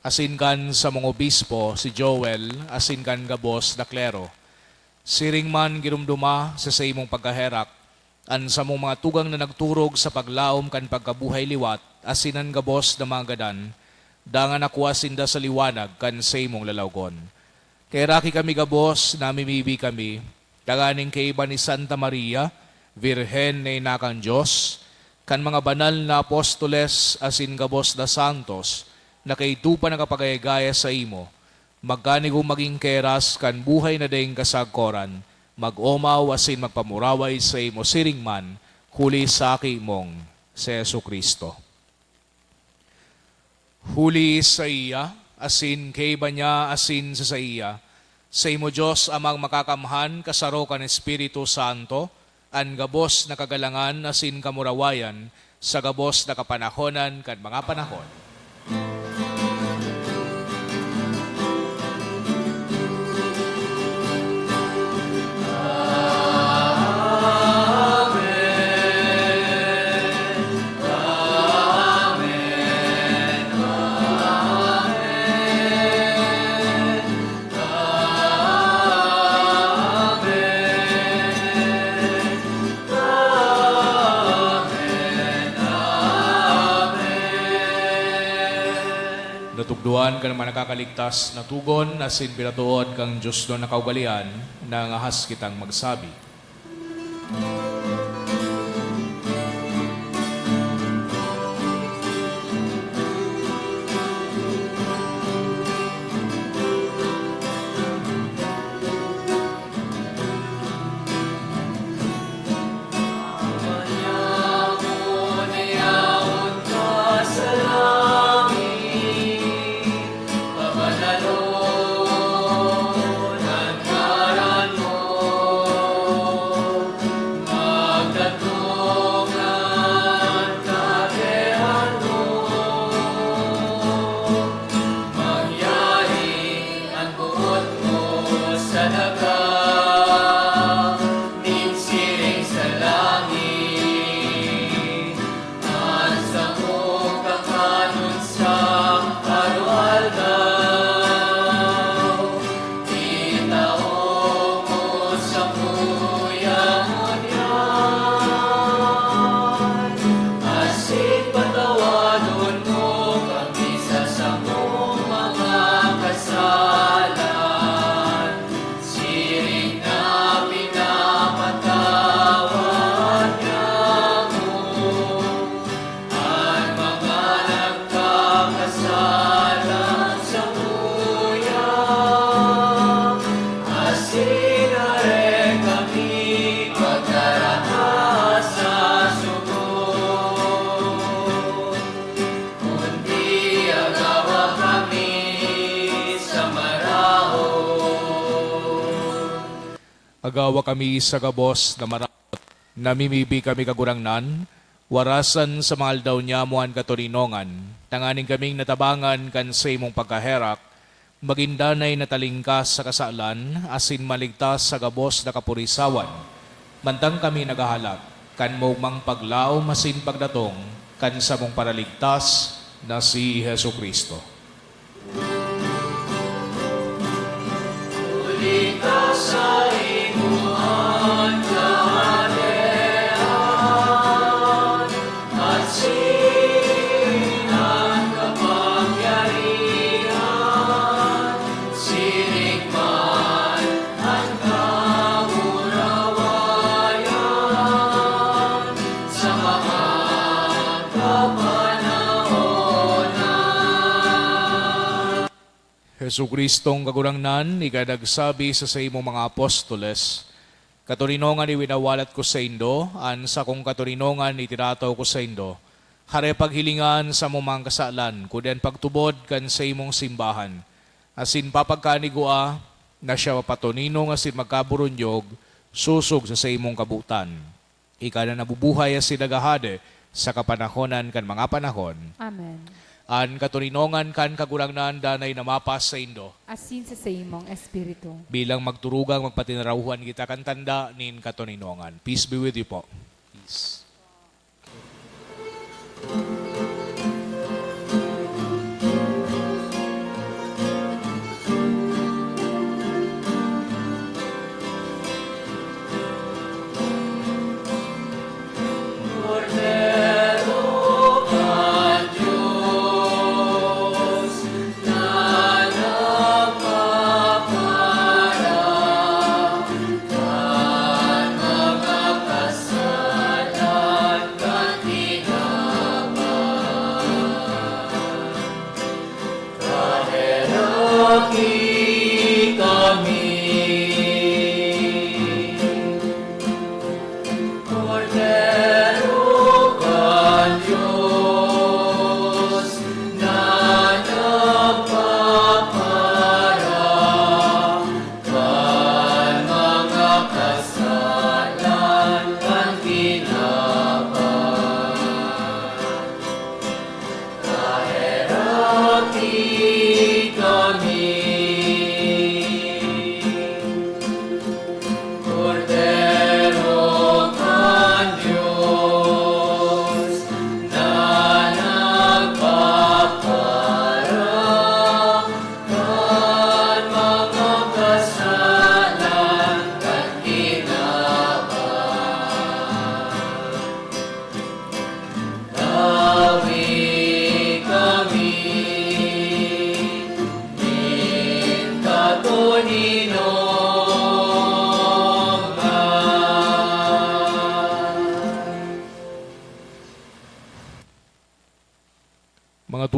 Speaker 2: asin kan sa mga obispo, si Joel, asin kan gabos na klero. Siring man girumduma sa imong pagkaherak, an sa mong mga tugang na nagturog sa paglaom kan pagkabuhay liwat, asinan gabos na mga gadan, dangan ako asinda sa liwanag kan sa imong lalawgon. Kaya raki kami gabos, namimibi kami, kaganing kay iba ni Santa Maria, Virhen na inakang Diyos, kan mga banal na apostoles asin gabos na santos, na kay tupa na kapagayagaya sa imo, magkanigo maging keras kan buhay na daing kasagkoran, mag-omaw asin magpamuraway sa imo siring man, huli sa aki mong si Yesu Kristo. Huli sa iya, asin kay iba niya, asin sa iya, sa imo Diyos amang makakamhan, kasaro kan Espiritu Santo, an gabos na kagalangan asin kamurawayan sa gabos na kapanahonan kan mga panahon. Natugduan ka naman nakakaligtas na tugon, asin pinatuod kang Diyos doon na kaugalian, na ngahas kitang magsabi. Agawa kami sa gabos na maramot, namimibi kami kagurangnan, warasan sa mga aldaw niya muan katorinongan, tanganing kaming natabangan kan sa imong pagkaherak, magindanay na talingkas sa kasalan, asin maligtas sa gabos na kapurisawan. Mantang kami nagahalak, kan mo mang paglao masin pagdatong, kan sa mong paraligtas na si Hesu Kristo. Hesu Kristong kagurangnan, igadagsabi sa imong mga apostoles, katurinongan iwinawalat ko sa indo, an sa kong katurinongan itirataw ko sa indo, hare paghilingan sa mumang kasalan, kudan pagtubod kan sa imong simbahan, asin papagkanigua, na siya mapatuninong asin magkaburunyog, susog sa imong kabutan. Ika na nabubuhay asin nagahade sa kapanahonan kan mga panahon.
Speaker 1: Amen.
Speaker 2: An katurinongan kan kagurangnan danay namapas sa indo.
Speaker 1: Asin sa imong espiritu.
Speaker 2: Bilang magturugang magpatinarahuan kita kan tanda nin katurinongan. Peace be with you po. Peace.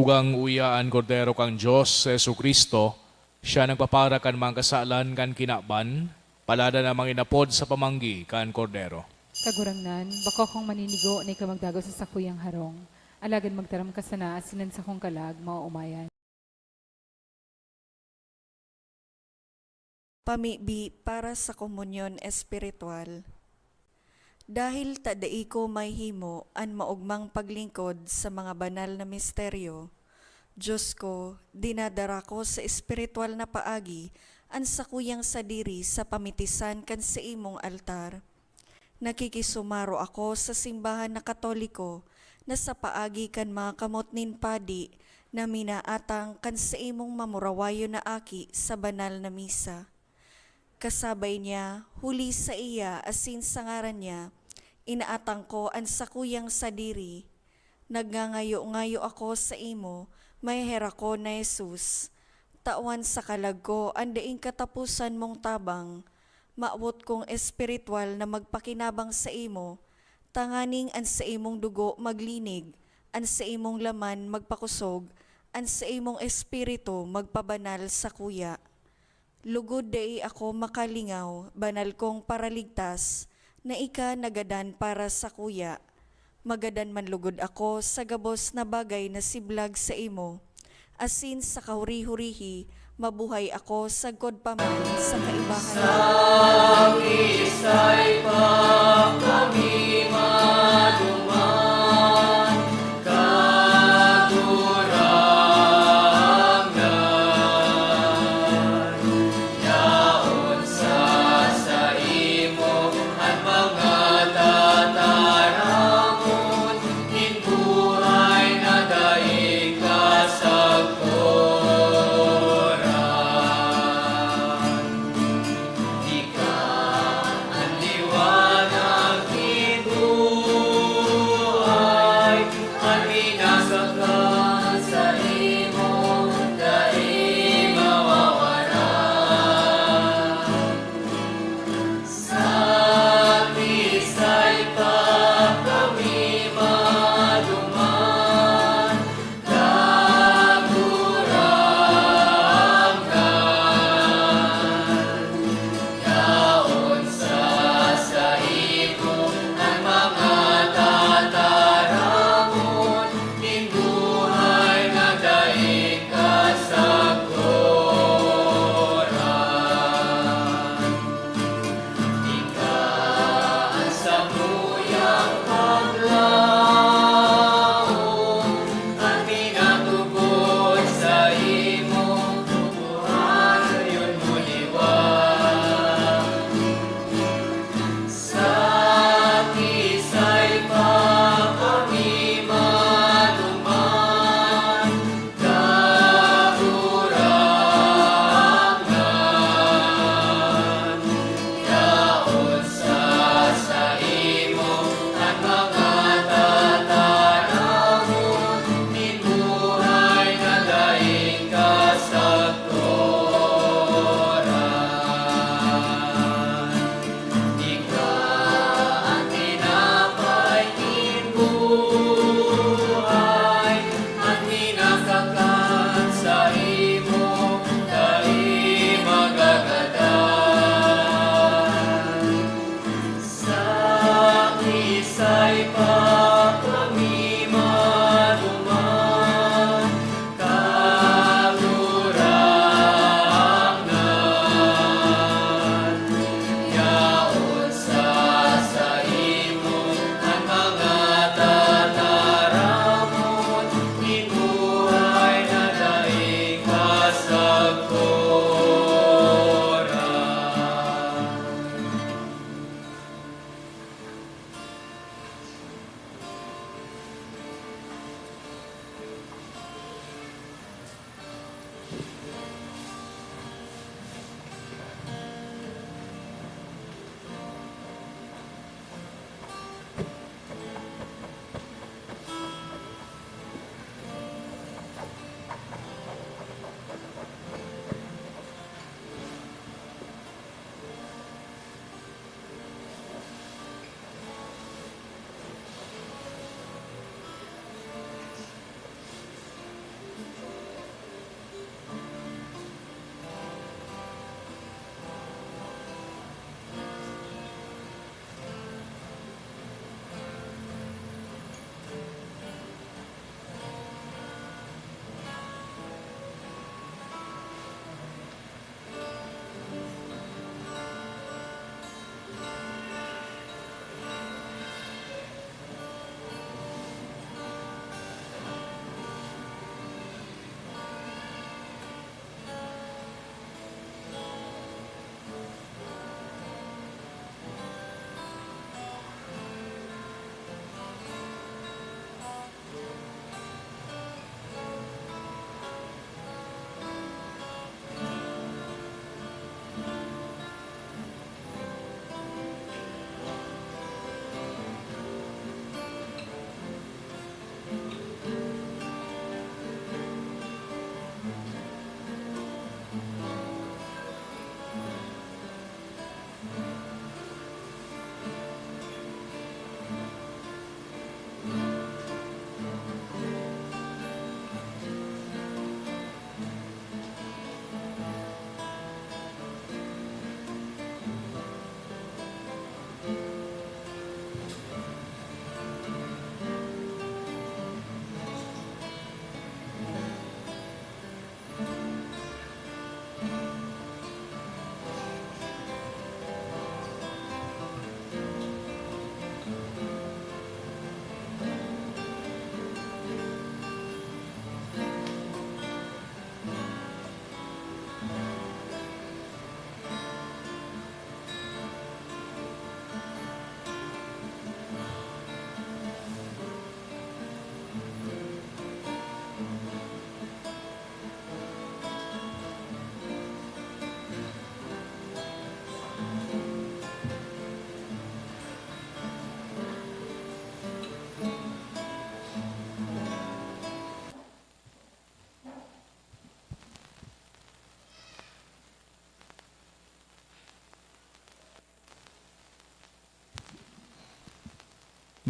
Speaker 2: tugang uyaan kordero kang Diyos, Yesu Kristo, siya nagpapara kan mga kasalan kan kinaban, palada namang inapod sa pamanggi kan kordero.
Speaker 1: Kagurangnan, bako kong maninigo na ikaw magdago sa sakuyang harong. Alagad magtaram ka sana, asinan sa kong kalag, mauumayan.
Speaker 3: Pamibi para sa komunyon espiritual. Dahil tadai ko may himo an maugmang paglingkod sa mga banal na misteryo, Diyos ko, dinadara ko sa espiritual na paagi an sakuyang sadiri sa pamitisan kan sa imong altar. Nakikisumaro ako sa simbahan na Katoliko na sa paagi kan mga kamot nin padi na minaatang kan sa imong mamurawayo na aki sa banal na misa. Kasabay niya, huli sa iya asin sa ngaran niya, inaatang ko ang sakuyang sadiri. Nagngangayo-ngayo ako sa imo, may hera ko na Jesus. Tawan sa kalag ko, andaing katapusan mong tabang. Maawot kong espiritual na magpakinabang sa imo, tanganing an sa imong dugo maglinig, an sa imong laman magpakusog, an sa imong espiritu magpabanal sa kuya. Lugod dai ako makalingaw, banal kong paraligtas, na ika nagadan para sa kuya. Magadan man lugod ako sa gabos na bagay na siblag sa imo. Asin sa kahuri-hurihi, mabuhay ako sa godpaman sa kaibahan.
Speaker 6: Ang isa'y pa kami maduman, kagurangan. Yaon sa imo at mga tataramon, in buhay na daig kasagpuran. Ika ang liwanag ni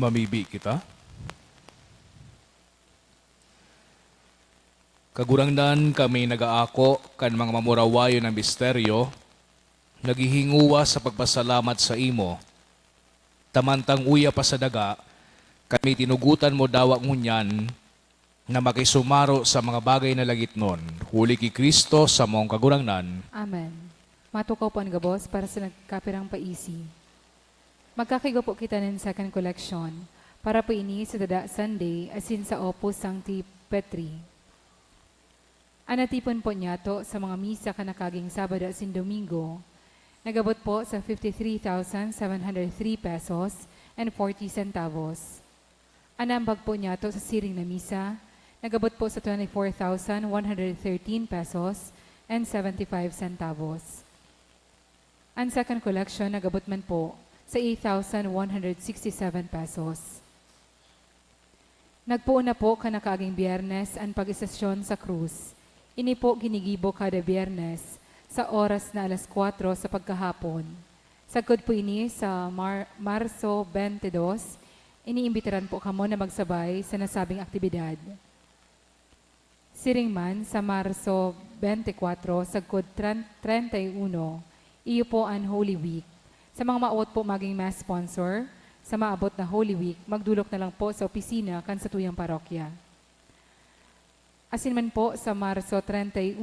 Speaker 2: Mamibi kita. Kagurangdan kami nagaako kan mga mamurawayo ng misteryo, naghihinguwa sa pagpasalamat sa imo. Tamantang uya pa sa daga, kami tinugutan mo dawak ngunyan na makisumaro sa mga bagay na lagit nun. Huli ki Kristo sa mong kagurangnan.
Speaker 1: Amen. Matukaw po ang gabos para sa nagkapirang paisi. Magkakaigo po kita ng second collection para po ini sa Dada Sunday asin sa Opus Sancti Petri. Anatipon po niya to sa mga misa kanakaging Sabado asin Domingo. Nagabot po sa 53,703 pesos and 40 centavos. Anambag po niya to sa siring na misa. Nagabot po sa 24,113 pesos and 75 centavos. Ang second collection nagabot man po sa 8,167 pesos. Nagpuuna po kanakaaging Biyernes ang pag-istasyon sa krus. Ini po ginigibo kada Biyernes sa oras na alas 4 sa pagkahapon. Sagod po ini sa Marso 22, iniimbitaran po kamo na magsabay sa nasabing aktibidad. Siring man sa Marso 24, sagod 31, iyo po ang Holy Week. Sa mga maawat po maging mass sponsor, sa maabot na Holy Week, magdulok na lang po sa opisina kan sa tuyang parokya. Asin man po sa Marso 31,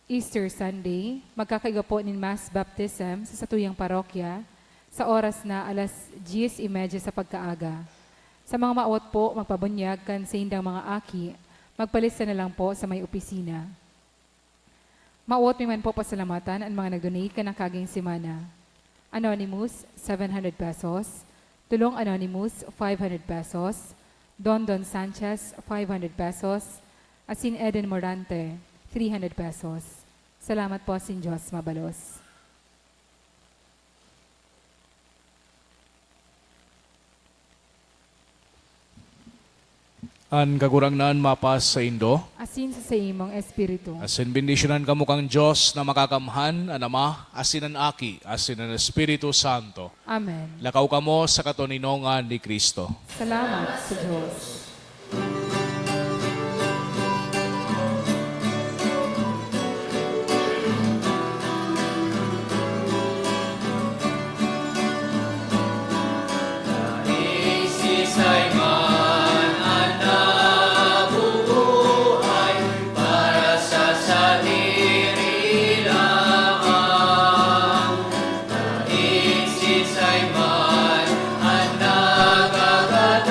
Speaker 1: Easter Sunday, magkakaiga po ng mass baptism sa tuyang parokya sa oras na alas 10:30 sa pagkaaga. Sa mga maawat po, magpabunyag kan sa indang mga aki, magpalista na lang po sa may opisina. Maawat man po pasalamatan ang mga nag-donate ka ng kaging simana. Anonymous, 700 pesos. Tulong Anonymous, 500 pesos. Don Sanchez, 500 pesos. Asin Eden Morante, 300 pesos. Salamat po, Sin Diyos Mabalos.
Speaker 2: An kagurangnan mapas sa Indo.
Speaker 1: Asin sa imong espiritu.
Speaker 2: Asin bendisyonan kamo kang Diyos na makakamhan, an Ama, asin an Aki, asin an Espiritu Santo.
Speaker 1: Amen.
Speaker 2: Lakaw kamo sa katuninongan ni Kristo.
Speaker 1: Salamat sa Diyos.
Speaker 6: Isisay man ang nabubuhay para sa sarili lamang. Isisay man ang nagagatan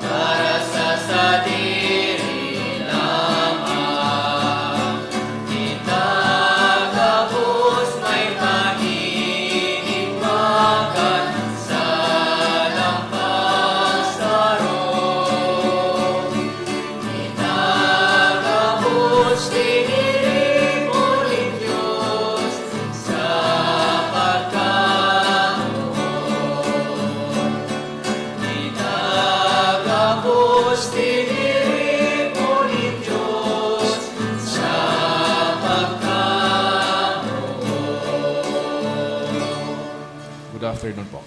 Speaker 6: para sa sarili lamang. Itagapos may paninigmagan sa lampastarong. Itagapos tinilimunin Diyos sa pagkaroon. Itagapos tinilimunin Diyos sa pagkaroon.
Speaker 2: Good afternoon po.